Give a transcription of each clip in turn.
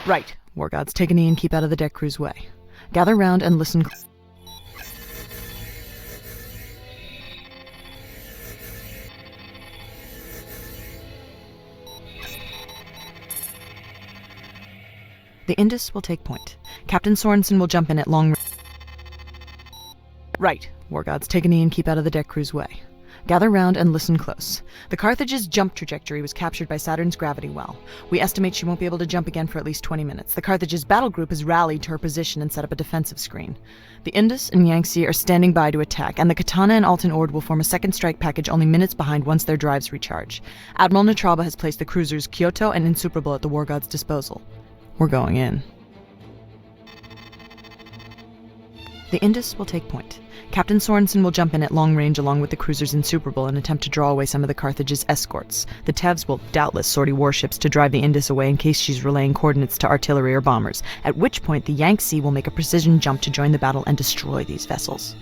Right. War gods, take a knee and keep out of the deck crew's way. Gather round and listen. The Indus will take point. Captain Sorensen will jump in at long. Right. War gods, take a knee and keep out of the deck crew's way. Gather round and listen close. The Carthage's jump trajectory was captured by Saturn's gravity well. We estimate she won't be able to jump again for at least 20 minutes. The Carthage's battle group has rallied to her position and set up a defensive screen. The Indus and Yangtze are standing by to attack, and the Katana and Altan Ord will form a second strike package only minutes behind once their drives recharge. Admiral Neutralba has placed the cruisers Kyoto and Insuperable at the War God's disposal. We're going in. The Indus will take point. Captain Sorensen will jump in at long range along with the cruisers Insuperable and attempt to draw away some of the Carthage's escorts. The Tevs will doubtless sortie warships to drive the Indus away in case she's relaying coordinates to artillery or bombers, at which point the Yangtze will make a precision jump to join the battle and destroy these vessels.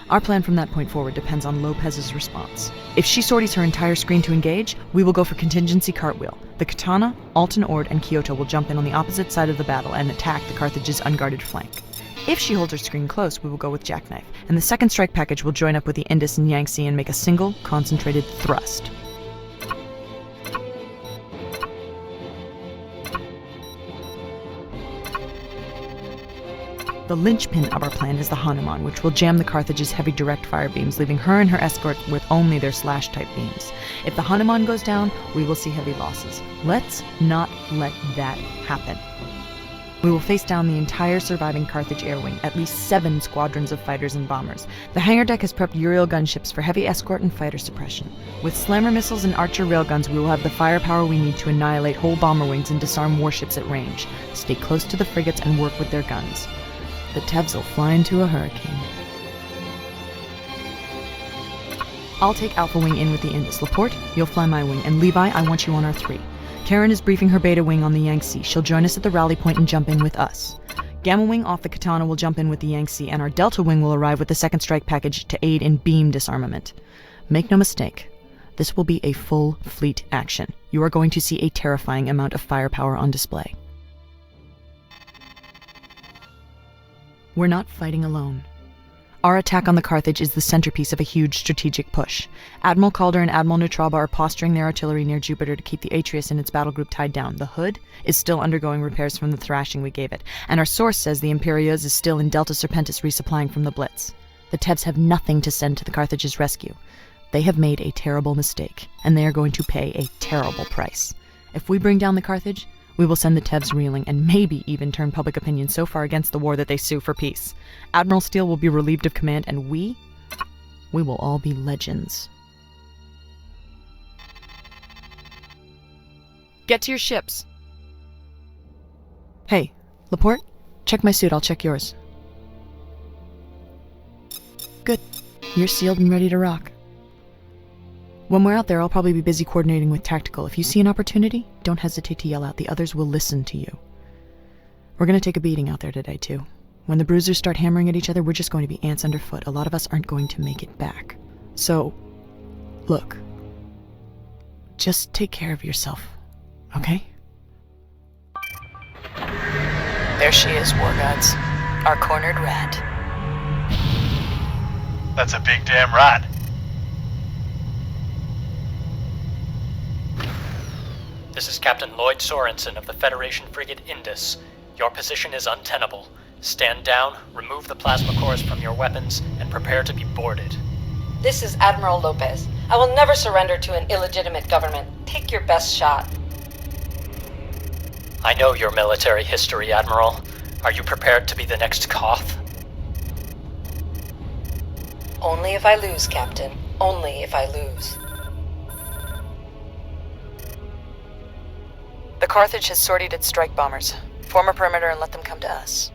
Our plan from that point forward depends on Lopez's response. If she sorties her entire screen to engage, we will go for contingency cartwheel. The Katana, Altan Ord, and Kyoto will jump in on the opposite side of the battle and attack the Carthage's unguarded flank. If she holds her screen close, we will go with Jackknife, and the second strike package will join up with the Indus and Yangtze and make a single, concentrated thrust. The linchpin of our plan is the Hanuman, which will jam the Carthage's heavy direct fire beams, leaving her and her escort with only their slash-type beams. If the Hanuman goes down, we will see heavy losses. Let's not let that happen. We will face down the entire surviving Carthage air wing, at least 7 squadrons of fighters and bombers. The hangar deck has prepped Uriel gunships for heavy escort and fighter suppression. With slammer missiles and Archer railguns, we will have the firepower we need to annihilate whole bomber wings and disarm warships at range. Stay close to the frigates and work with their guns. The Tevs will fly into a hurricane. I'll take Alpha Wing in with the Indus. Laporte, you'll fly my wing, and Levi, I want you on R3. Karen is briefing her Beta Wing on the Yangtze. She'll join us at the rally point and jump in with us. Gamma Wing off the Katana will jump in with the Yangtze, and our Delta Wing will arrive with the second strike package to aid in beam disarmament. Make no mistake, this will be a full fleet action. You are going to see a terrifying amount of firepower on display. We're not fighting alone. Our attack on the Carthage is the centerpiece of a huge strategic push. Admiral Calder and Admiral Neutralba are posturing their artillery near Jupiter to keep the Atreus and its battle group tied down. The Hood is still undergoing repairs from the thrashing we gave it, and our source says the Imperieuse is still in Delta Serpentis resupplying from the Blitz. The Tevs have nothing to send to the Carthage's rescue. They have made a terrible mistake, and they are going to pay a terrible price. If we bring down the Carthage, we will send the Tevs reeling and maybe even turn public opinion so far against the war that they sue for peace. Admiral Steele will be relieved of command, and we will all be legends. Get to your ships. Hey, Laporte, check my suit, I'll check yours. Good. You're sealed and ready to rock. When we're out there, I'll probably be busy coordinating with Tactical. If you see an opportunity, don't hesitate to yell out. The others will listen to you. We're going to take a beating out there today, too. When the bruisers start hammering at each other, we're just going to be ants underfoot. A lot of us aren't going to make it back. So, look. Just take care of yourself, okay? There she is, War Gods. Our cornered rat. That's a big damn rat. This is Captain Lloyd Sorensen of the Federation frigate Indus. Your position is untenable. Stand down, remove the plasma cores from your weapons, and prepare to be boarded. This is Admiral Lopez. I will never surrender to an illegitimate government. Take your best shot. I know your military history, Admiral. Are you prepared to be the next Koth? Only if I lose, Captain. Only if I lose. The Carthage has sortied its strike bombers. Form a perimeter and let them come to us.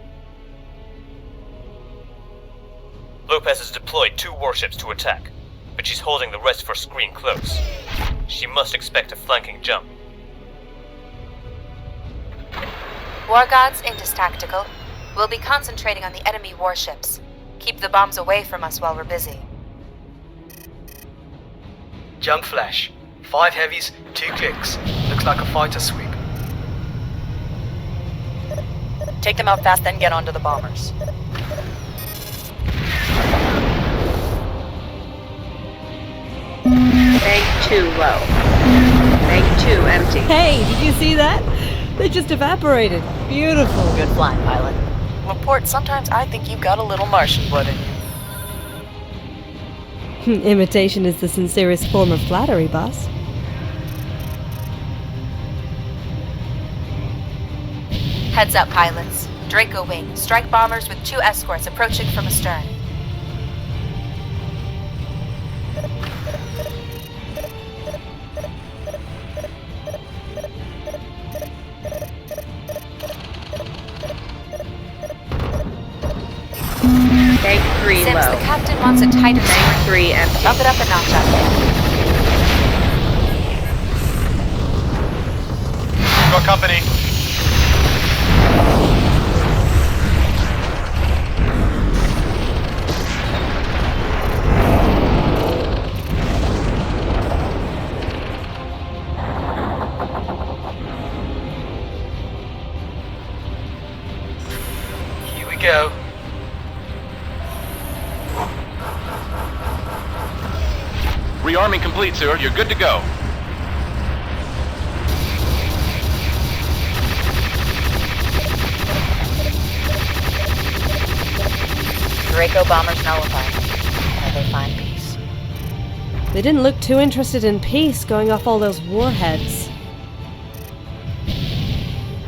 Lopez has deployed 2 warships to attack, but she's holding the rest for screen close. She must expect a flanking jump. War Gods, Indus Tactical. We'll be concentrating on the enemy warships. Keep the bombs away from us while we're busy. Jump flash. 5 heavies, 2 kicks. Looks like a fighter sweep. Take them out fast, then get onto the bombers. Bank 2 low. Bank 2 empty. Hey, did you see that? They just evaporated. Beautiful. Good flying, pilot. Laporte, sometimes I think you've got a little Martian blood in you. Imitation is the sincerest form of flattery, boss. Heads up, pilots. Draco Wing, strike bombers with 2 escorts approaching from astern. Bank 3 Sims, low. the captain wants a tighter Bank swing. 3 empty. Up it up a notch out there. Your company. Here we go. Rearming complete, sir. You're good to go. Draco bombers nullified. May they find peace. They didn't look too interested in peace going off all those warheads.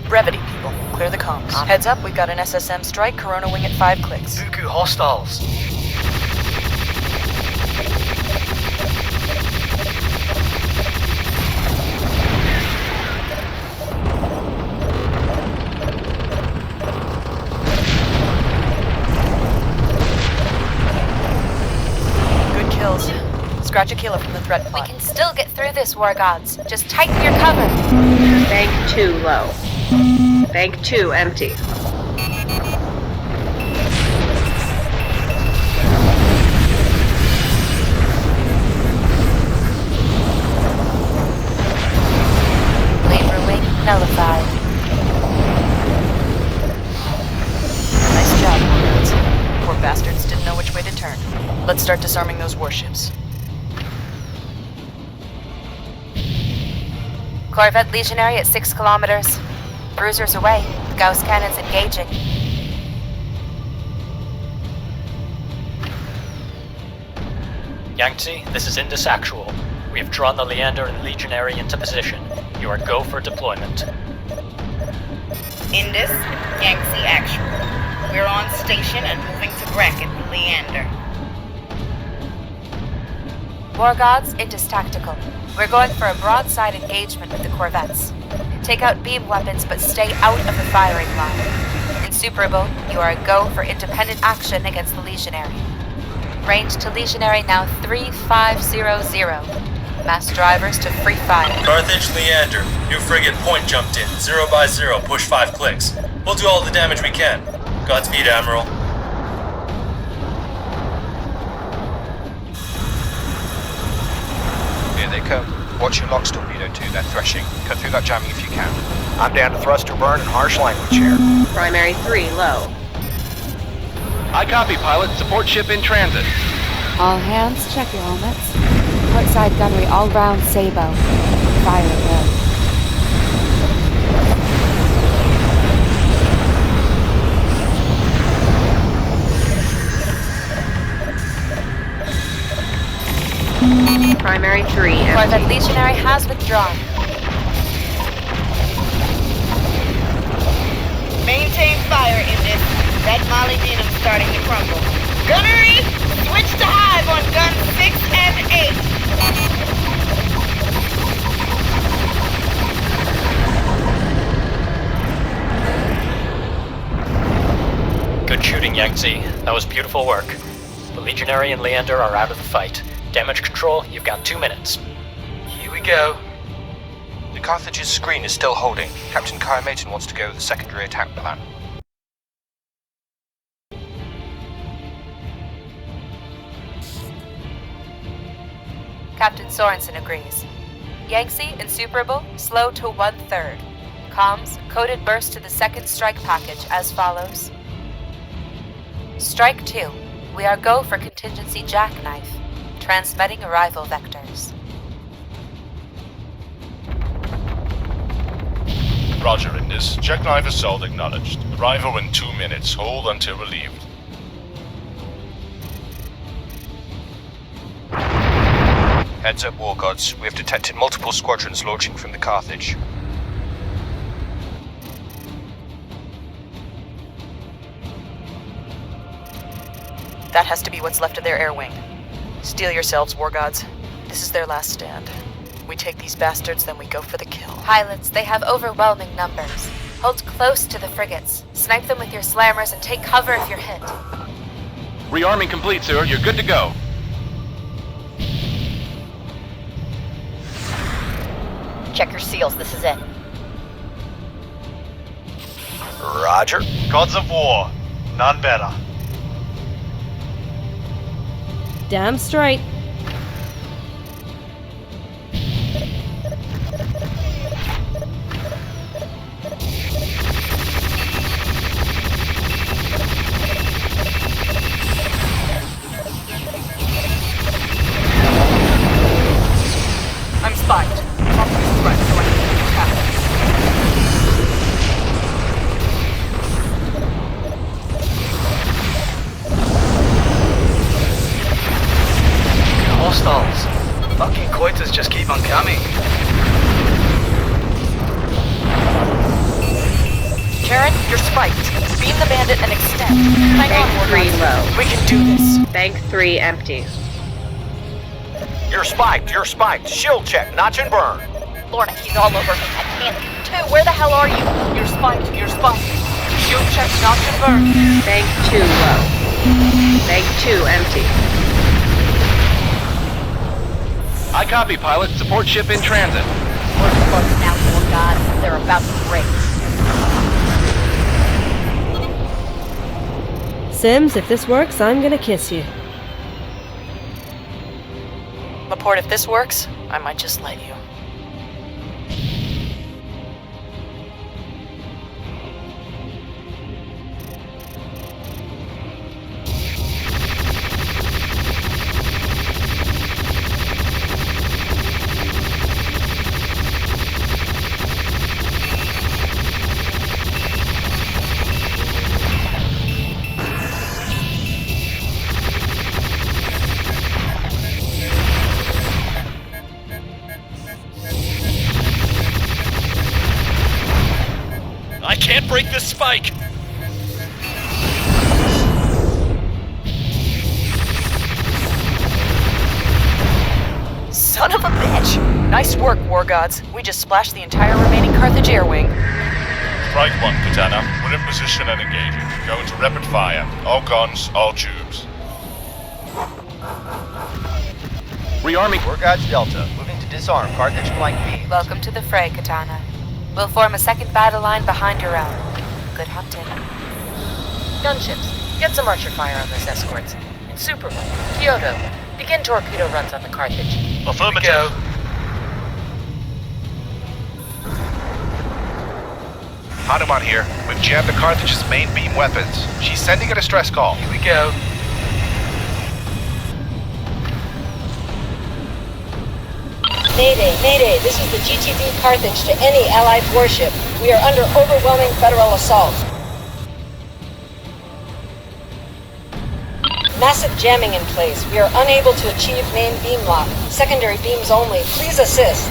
Brevity, people. Clear the comms. Heads up, we've got an SSM strike, Corona Wing at 5 clicks. Buku hostiles. Good kills. Scratch a killer from the threat We plot. can still get through this, War Gods. Just tighten your cover. Bank 2 low. Bank 2 empty. Labor Wing nullified. Nice job, Warlords. Poor bastards didn't know which way to turn. Let's start disarming those warships. Corvette Legionary at 6 kilometers. Bruisers away. Gauss cannons engaging. Yangtze, this is Indus Actual. We have drawn the Leander and Legionary into position. You are go for deployment. Indus, Yangtze Actual. We're on station and moving to bracket with Leander. War Gods, Indus Tactical. We're going for a broadside engagement with the corvettes. Take out beam weapons, but stay out of the firing line. Insuperable, you are a go for independent action against the Legionary. Range to Legionary now 3500. Mass drivers to free fire. Carthage, Leander. New frigate point jumped in. 0 by 0, push 5 clicks. We'll do all the damage we can. Godspeed, Admiral. Here they come. Watch your LOX torpedo too, they're threshing. Cut through that jamming if you can. I'm down to thruster burn and harsh language here. Primary 3 low. I copy, pilot. Support ship in transit. All hands, check your helmets. Portside gunnery all round Sabo. Fire at will. Primary 3 empty. Corvette Legionary has withdrawn. Maintain fire in this. That Molly Denham's starting to crumble. Gunnery, switch to hive on guns 6 and 8. Good shooting, Yangtze. That was beautiful work. The Legionary and Leander are out of the fight. Damage control, you've got 2 minutes. Here we go. The Carthage's screen is still holding. Captain Kyle Mayton wants to go with the secondary attack plan. Captain Sorensen agrees. Yangtze, Insuperable, slow to 1/3. Comms, coded burst to the second strike package as follows. Strike 2. We are go for contingency jackknife. Transmitting arrival vectors. Roger, Indus. Jackknife assault acknowledged. Arrival in 2 minutes. Hold until relieved. Heads up, War Gods. We have detected multiple squadrons launching from the Carthage. That has to be what's left of their air wing. Steel yourselves, War Gods. This is their last stand. We take these bastards, then we go for the kill. Pilots, they have overwhelming numbers. Hold close to the frigates. Snipe them with your slammers and take cover if you're hit. Rearming complete, sir. You're good to go. Check your seals. This is it. Roger. Gods of war. None better. Damn straight. I'm spiked. Obvious threat, so I need to attack. Hostiles. Fucking Coiters just keep on coming. Karen, you're spiked. Beam the bandit and extend. Hang Bank on, 3 War Gods. low. We can do this. Bank 3 empty. You're spiked. You're spiked. Shield check. Notch and burn. Lorna, he's all over me. I can't. Two, where the hell are you? You're spiked. You're spiked. Shield check, notch and burn. Bank 2 low. Bank 2 empty. I copy, pilot. Support ship in transit. We're close now, War Gods. They're about to break. Sims, if this works, I'm gonna kiss you. Laporte, if this works, I might just let you. I can't break this spike! Son of a bitch! Nice work, War Gods. We just splashed the entire remaining Carthage air wing. Strike 1, Katana. We're in position and engaging. Go into rapid fire. All guns, all tubes. Rearming. War Gods Delta. Moving to disarm Carthage flank beams. Welcome to the fray, Katana. We'll form a second battle line behind your own. Good hunting. Gunships, get some archer fire on those escorts. And Superman, Kyoto, begin torpedo runs on the Carthage. Affirmative. Go. Hanuman here. We've jammed the Carthage's main beam weapons. She's sending a distress call. Here we go. Mayday, Mayday, this is the GTV Carthage to any Allied warship. We are under overwhelming Federal assault. Massive jamming in place. We are unable to achieve main beam lock. Secondary beams only. Please assist.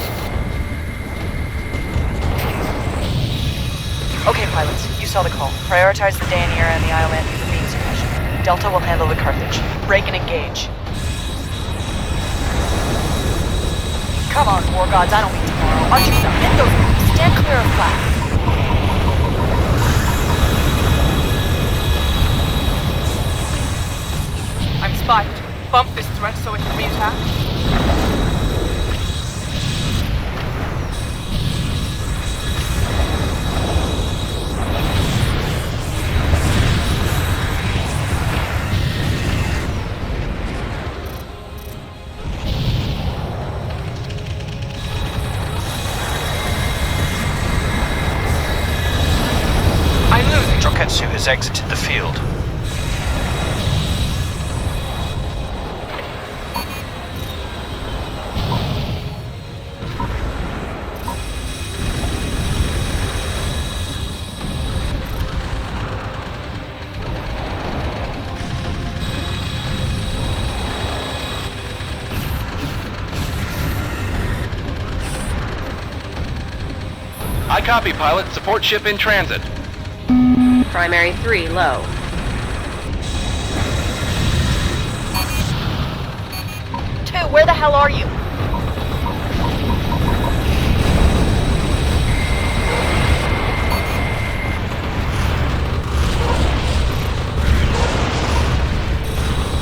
Okay, pilots, you saw the call. Prioritize the Daenerys and the Island for beam suppression. Delta will handle the Carthage. Break and engage. Come on, War Gods, I don't mean tomorrow. Archers up, hit those beams. Stand clear of flag. I'm spiked. Bump this threat so it can re-attack. has exited the field. I copy, pilot. Support ship in transit. Primary 3 low. Two, where the hell are you?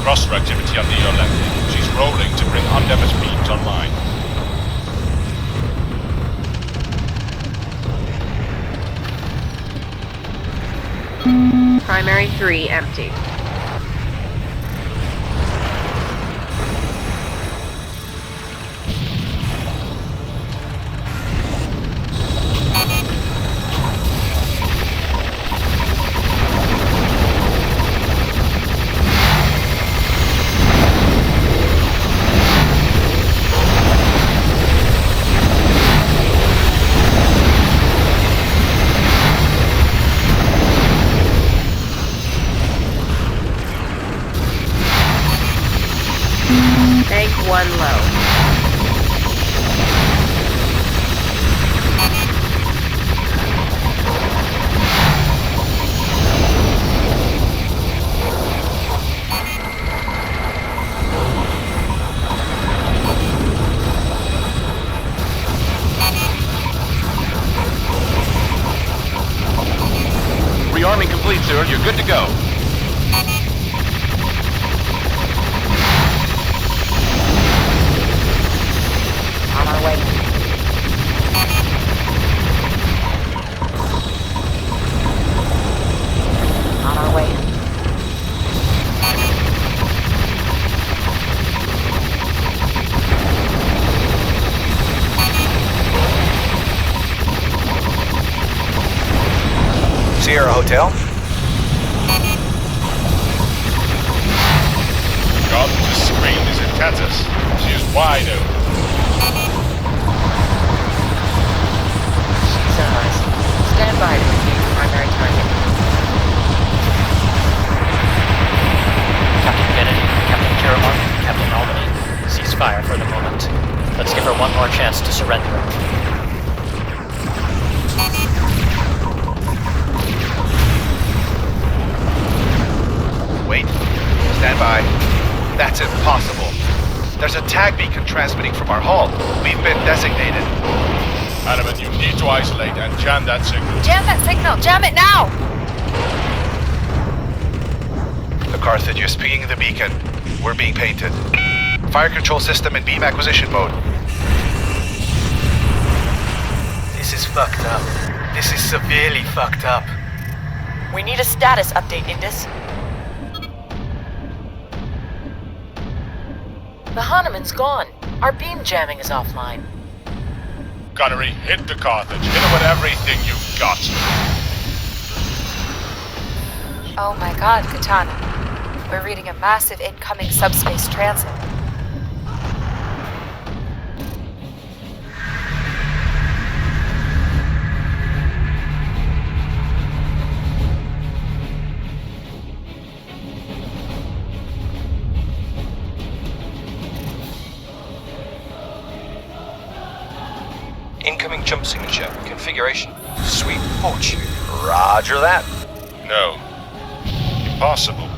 Cluster activity under your landing. She's rolling to bring undamaged beams online. Primary 3 empty. Bank 1 low. Rearming complete, sir. You're good to go. On our way. On our way. Sierra Hotel. God, the screen is in tatters. She is wide open. Sunrise. Stand by to engage primary target. Captain Kennedy, Captain Karamark, Captain Albany, cease fire for the moment. Let's give her one more chance to surrender. Wait. Stand by. That's impossible. There's a tag beacon transmitting from our hull. We've been designated. Adamant, you need to isolate and jam that signal. Jam that signal! Jam it now! The Carthage is pinging the beacon. We're being painted. Fire control system in beam acquisition mode. This is fucked up. This is severely fucked up. We need a status update, Indus. The Hahnemann's gone. Our beam jamming is offline. Gunnery, hit the Carthage. Hit her with everything you've got. Oh my god, Katana. We're reading a massive incoming subspace transit. Incoming jump signature. Configuration. Sweep fortune. Roger that. No. Impossible.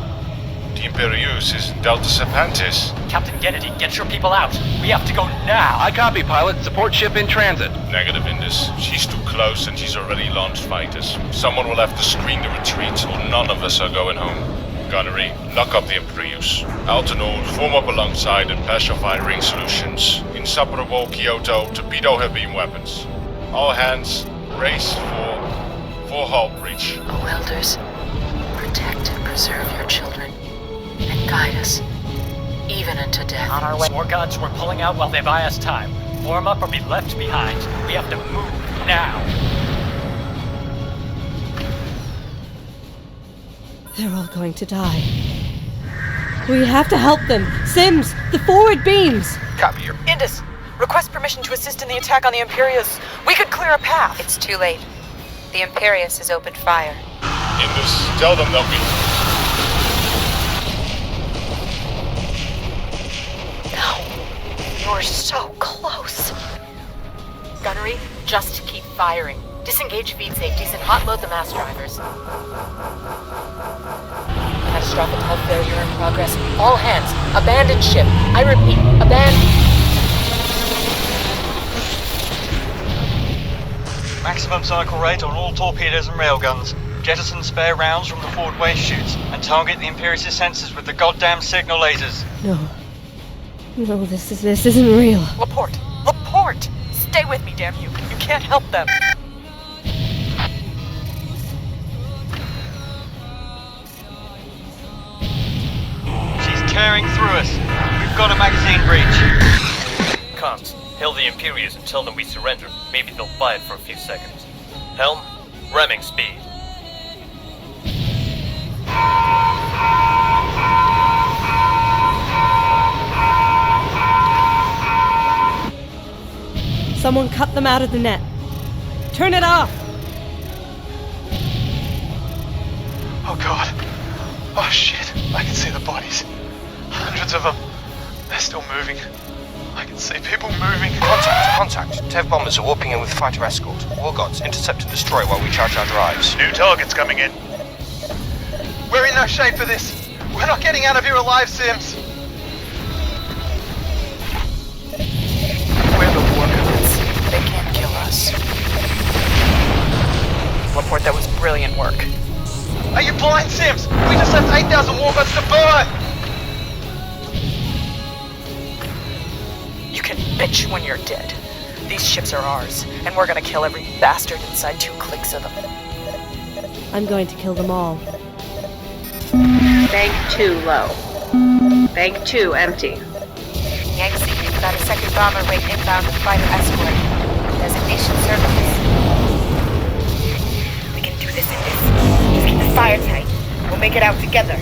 The Imperieuse is Delta Serpentis. Captain Kennedy, get your people out. We have to go now. I copy, pilot. Support ship in transit. Negative, Indus. She's too close and she's already launched fighters. Someone will have to screen the retreat or none of us are going home. Gunnery, lock up the Imperieuse. Altanol, form up alongside and pass your firing solutions. Insuperable Kyoto, torpedo her beam weapons. All hands, race for hull breach. Oh, elders, protect and preserve your children, and guide us, even unto death. On our way. War gods, we're pulling out while they buy us time. Form up or be left behind. We have to move now. They're all going to die. We have to help them. Sims, the forward beams! Copy your... Indus, request permission to assist in the attack on the Imperius. We could clear a path. It's too late. The Imperius has opened fire. Indus, tell them they'll be... No. You're so close. Gunnery, just keep firing. Disengage feed safeties and hot-load the mass drivers. Catastrophic hull failure in progress. All hands, abandon ship. I repeat, abandon... Maximum cycle rate on all torpedoes and railguns. Jettison spare rounds from the forward waste chutes and target the Imperius' sensors with the goddamn signal lasers. No, this isn't real. Laporte! Laporte! Stay with me, damn you. You can't help them. She's tearing through us. We've got a magazine breach. Comms, hail the Imperius and tell them we surrender. Maybe they'll buy it for a few seconds. Helm, ramming speed. Someone cut them out of the net. Turn it off! Oh god. Oh shit. I can see the bodies. Hundreds of them. They're still moving. I can see people moving. Contact. Tev bombers are warping in with fighter escort. War gods, intercept and destroy while we charge our drives. New targets coming in. We're in no shape for this. We're not getting out of here alive, Sims. We're the war gods. They can't kill us. Laporte, that was brilliant work. Are you blind, Sims? We just left 8,000 war gods to burn! You can bitch when you're dead. These ships are ours, and we're gonna kill every bastard inside 2 clicks of them. I'm going to kill them all. Bank 2 low. Bank 2 empty. Yangtze, we've got a second bomber wing inbound with fighter escort. Designation services. We can do this in this. Just keep the fire tight. We'll make it out together.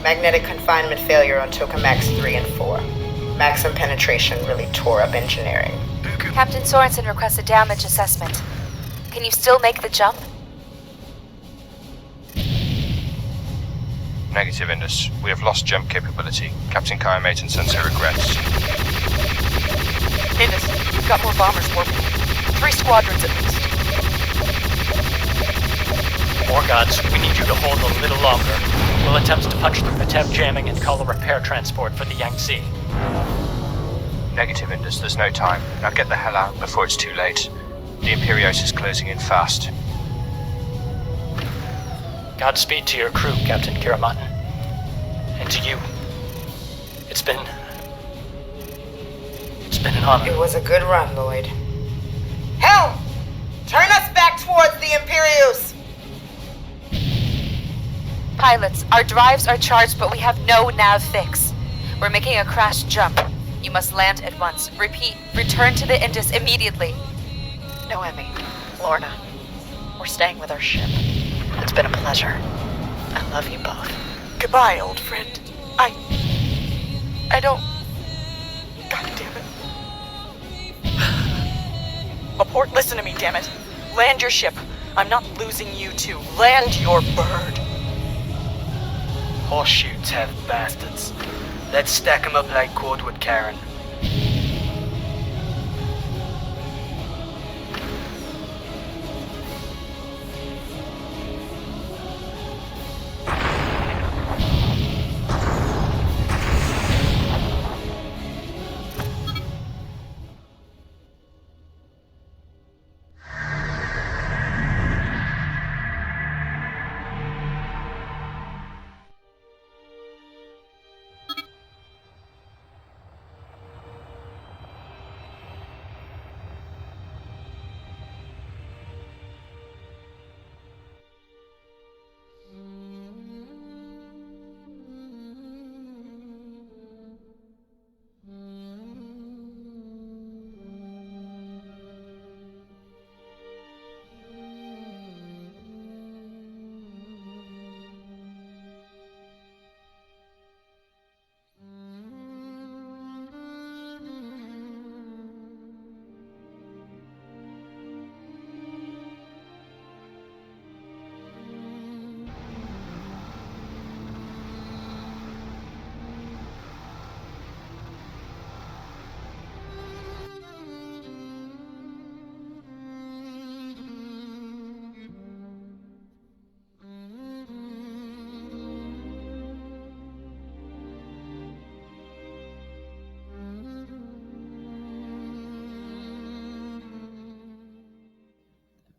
Magnetic confinement failure on Tokamaks 3 and 4. Maximum penetration really tore up engineering. Captain Sorensen requests a damage assessment. Can you still make the jump? Negative, Indus. We have lost jump capability. Captain Kyle-Maton sends her regrets. Indus, we've got more bombers warping. 3 squadrons at least. War gods, we need you to hold a little longer. We'll attempt to punch through the TEV jamming and call a repair transport for the Yangtze. Negative, Indus. There's no time. Now get the hell out before it's too late. The Imperios is closing in fast. Godspeed to your crew, Captain Kiramaten. And to you. It's been an honor. It was a good run, Lloyd. Helm! Turn us back towards the Imperios! Pilots, our drives are charged, but we have no nav fix. We're making a crash jump. You must land at once. Repeat, return to the Indus immediately. Noemi, Lorna, we're staying with our ship. It's been a pleasure. I love you both. Goodbye, old friend. I don't... God damn it. Laporte, listen to me, damn it. Land your ship. I'm not losing you two. Land your bird. Horseshoe Tev bastards. Let's stack 'em up like cordwood, Karen.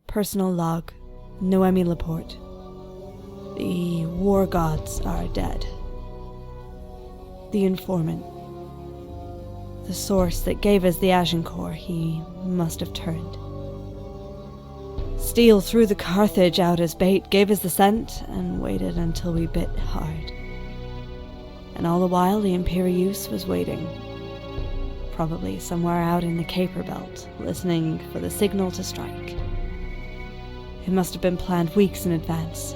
Personal log, Noemi Laporte. The war gods are dead. The informant, the source that gave us the Agincourt, he must have turned. Steel threw the Carthage out as bait, gave us the scent, and waited until we bit hard. And all the while the Imperius was waiting. Probably somewhere out in the Kuiper Belt, listening for the signal to strike. It must have been planned weeks in advance.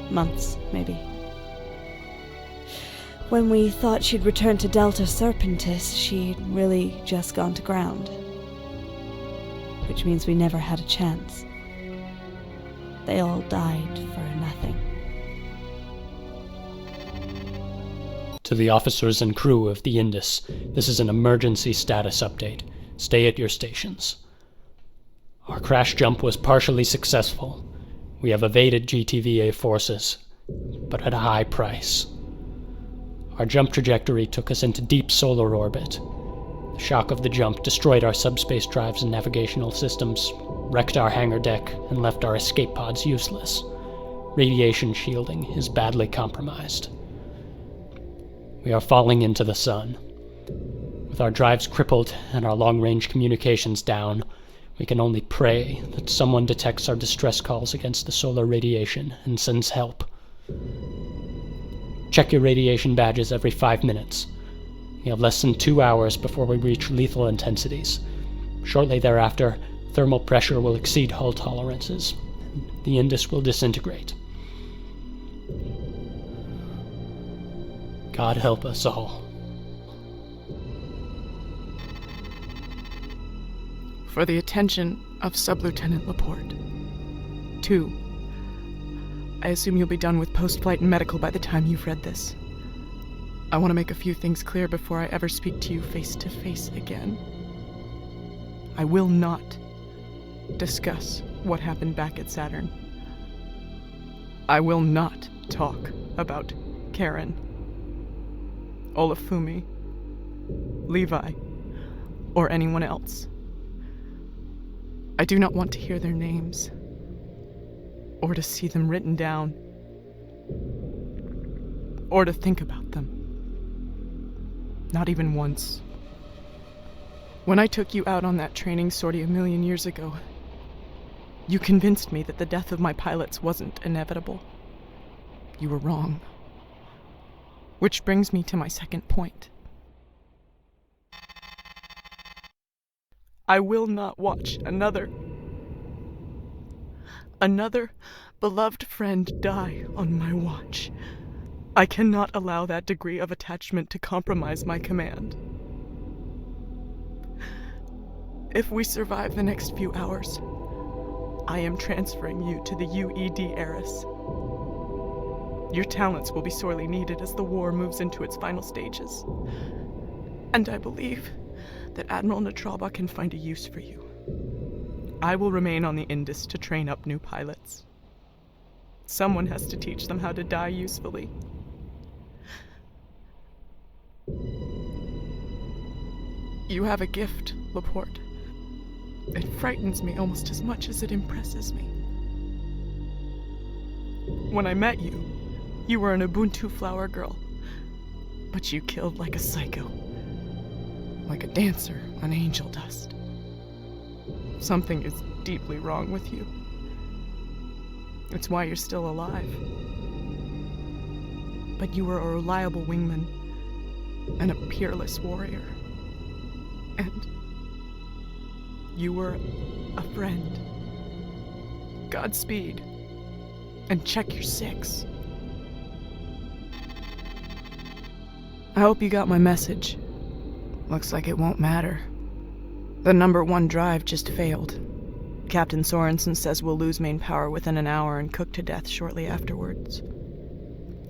Months, maybe. When we thought she'd returned to Delta Serpentis, she'd really just gone to ground. Which means we never had a chance. They all died for nothing. To the officers and crew of the Indus, this is an emergency status update. Stay at your stations. Our crash jump was partially successful. We have evaded GTVA forces, but at a high price. Our jump trajectory took us into deep solar orbit. The shock of the jump destroyed our subspace drives and navigational systems, wrecked our hangar deck, and left our escape pods useless. Radiation shielding is badly compromised. We are falling into the sun. With our drives crippled and our long-range communications down, we can only pray that someone detects our distress calls against the solar radiation and sends help. Check your radiation badges every 5 minutes. We have less than 2 hours before we reach lethal intensities. Shortly thereafter, thermal pressure will exceed hull tolerances. The Indus will disintegrate. God help us all. For the attention of Sub-Lieutenant Laporte. 2. I assume you'll be done with post-flight and medical by the time you've read this. I want to make a few things clear before I ever speak to you face-to-face again. I will not discuss what happened back at Saturn. I will not talk about Karen, Olafumi, Levi, or anyone else. I do not want to hear their names, or to see them written down, or to think about them. Not even once. When I took you out on that training sortie a million years ago, you convinced me that the death of my pilots wasn't inevitable. You were wrong. Which brings me to my second point. I will not watch another beloved friend die on my watch. I cannot allow that degree of attachment to compromise my command. If we survive the next few hours, I am transferring you to the UED Eris. Your talents will be sorely needed as the war moves into its final stages. And I believe that Admiral Natraba can find a use for you. I will remain on the Indus to train up new pilots. Someone has to teach them how to die usefully. You have a gift, Laporte. It frightens me almost as much as it impresses me. When I met you, you were an Ubuntu flower girl, but you killed like a psycho, like a dancer on angel dust. Something is deeply wrong with you. It's why you're still alive. But you were a reliable wingman and a peerless warrior. And you were a friend. Godspeed. And check your 6. I hope you got my message. Looks like it won't matter. The number 1 drive just failed. Captain Sorensen says we'll lose main power within an hour and cook to death shortly afterwards.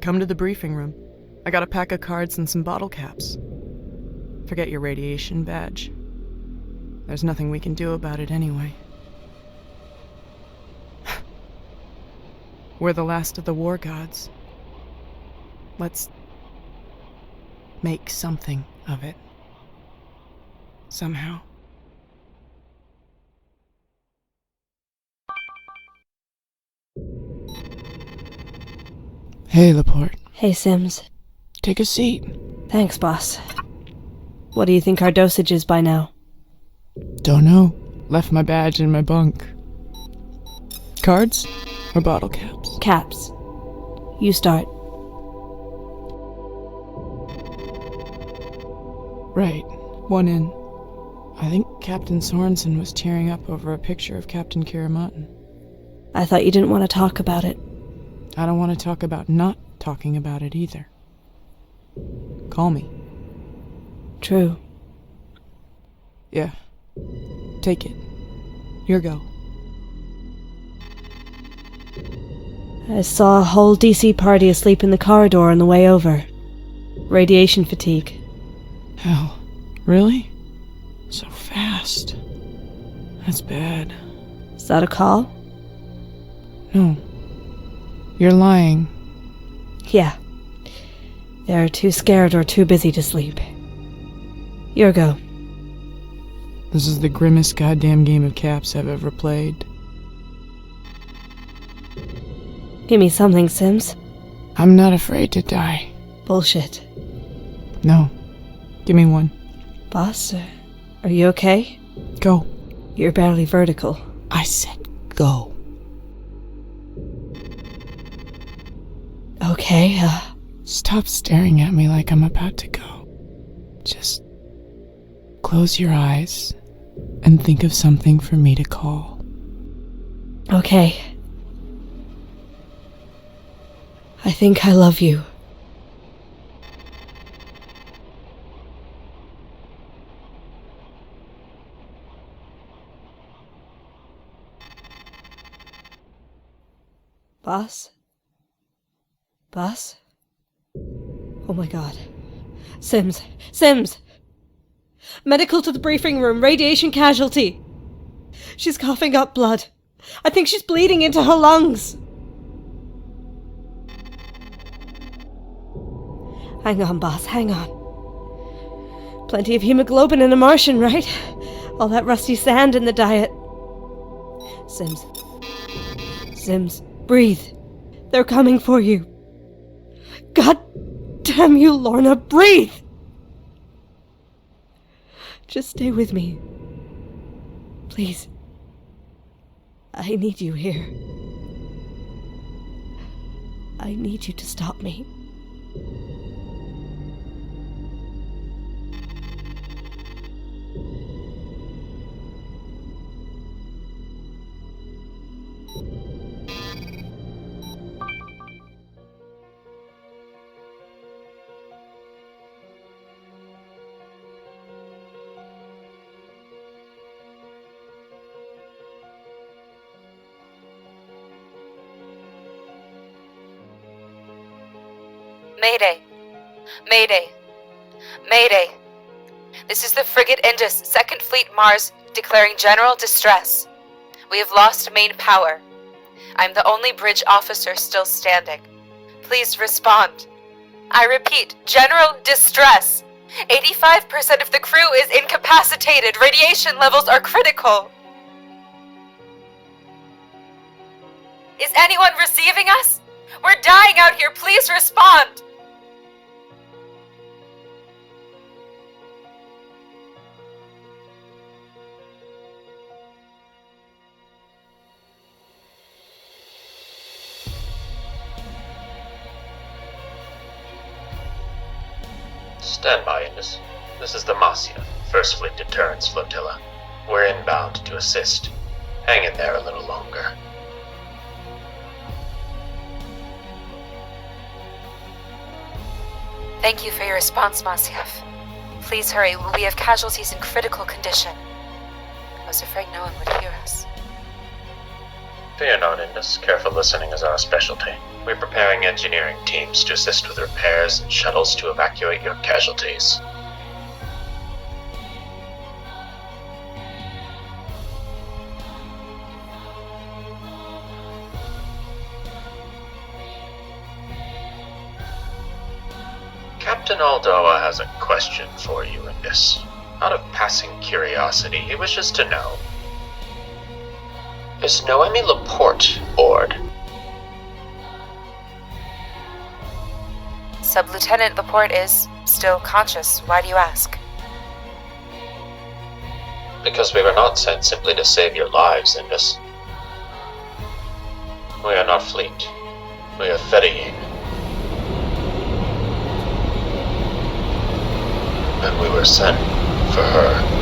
Come to the briefing room. I got a pack of cards and some bottle caps. Forget your radiation badge. There's nothing we can do about it anyway. We're the last of the war gods. Let's make something of it. Somehow. Hey, Laporte. Hey, Sims. Take a seat. Thanks, boss. What do you think our dosage is by now? Don't know. Left my badge in my bunk. Cards or bottle caps? Caps. You start. Right. 1 in. I think Captain Sorensen was tearing up over a picture of Captain Kiramotin. I thought you didn't want to talk about it. I don't want to talk about not talking about it either. Call me. True. Yeah. Take it. Your go. I saw a whole DC party asleep in the corridor on the way over. Radiation fatigue. Hell. Really? So fast. That's bad. Is that a call? No. You're lying. Yeah. They're too scared or too busy to sleep. Your go. This is the grimmest goddamn game of caps I've ever played. Give me something, Sims. I'm not afraid to die. Bullshit. No. Give me 1. Boss, are you okay? Go. You're barely vertical. I said go. Okay, Stop staring at me like I'm about to go. Just close your eyes and think of something for me to call. Okay. I think I love you. Boss? Boss? Oh my god. Sims! Sims! Medical to the briefing room, radiation casualty! She's coughing up blood. I think she's bleeding into her lungs. Hang on, boss, hang on. Plenty of hemoglobin in a Martian, right? All that rusty sand in the diet. Sims. Sims, breathe. They're coming for you. God damn you, Lorna, breathe! Just stay with me. Please. I need you here. I need you to stop me. Mayday! Mayday! Mayday! This is the frigate Indus, 2nd Fleet Mars, declaring general distress. We have lost main power. I'm the only bridge officer still standing. Please respond. I repeat, general distress. 85% of the crew is incapacitated. Radiation levels are critical. Is anyone receiving us? We're dying out here. Please respond. Stand by, Indus. This is the Marcia, 1st Fleet Deterrence Flotilla. We're inbound to assist. Hang in there a little longer. Thank you for your response, Masyaf. Please hurry. We have casualties in critical condition. I was afraid no one would hear us. Fear not, Indus. Careful listening is our specialty. We're preparing engineering teams to assist with repairs and shuttles to evacuate your casualties. Captain Aldoa has a question for you, Indus. Out of passing curiosity, he wishes to know: is Noemi Laporte aboard? Sub-Lieutenant Laporte is still conscious. Why do you ask? Because we were not sent simply to save your lives, Indus. We are not fleet. We are ferrying. And we were sent for her.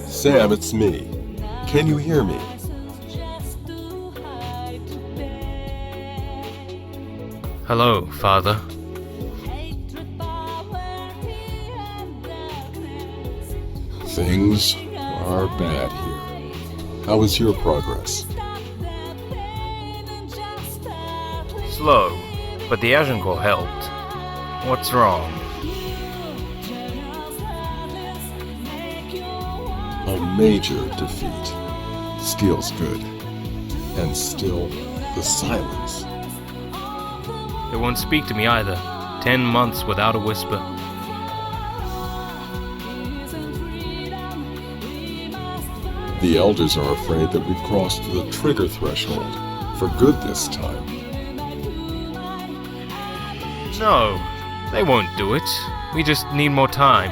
Sam, it's me. Can you hear me? Hello, Father. Things are bad here. How is your progress? Slow, but the Agincourt helped. What's wrong? A major defeat. Steel's good. And still, the silence. They won't speak to me either. 10 months without a whisper. The elders are afraid that we've crossed the trigger threshold. For good this time. No, they won't do it. We just need more time.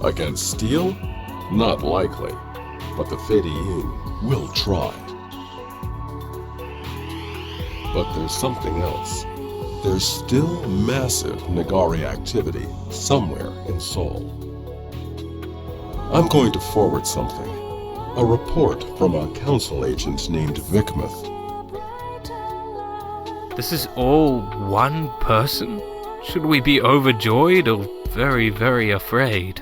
Against Steel? Not likely. But the Fedayeen will try. But there's something else. There's still massive Nagari activity somewhere in Seoul. I'm going to forward something. A report from a council agent named Vikmuth. This is all one person? Should we be overjoyed or very, very afraid?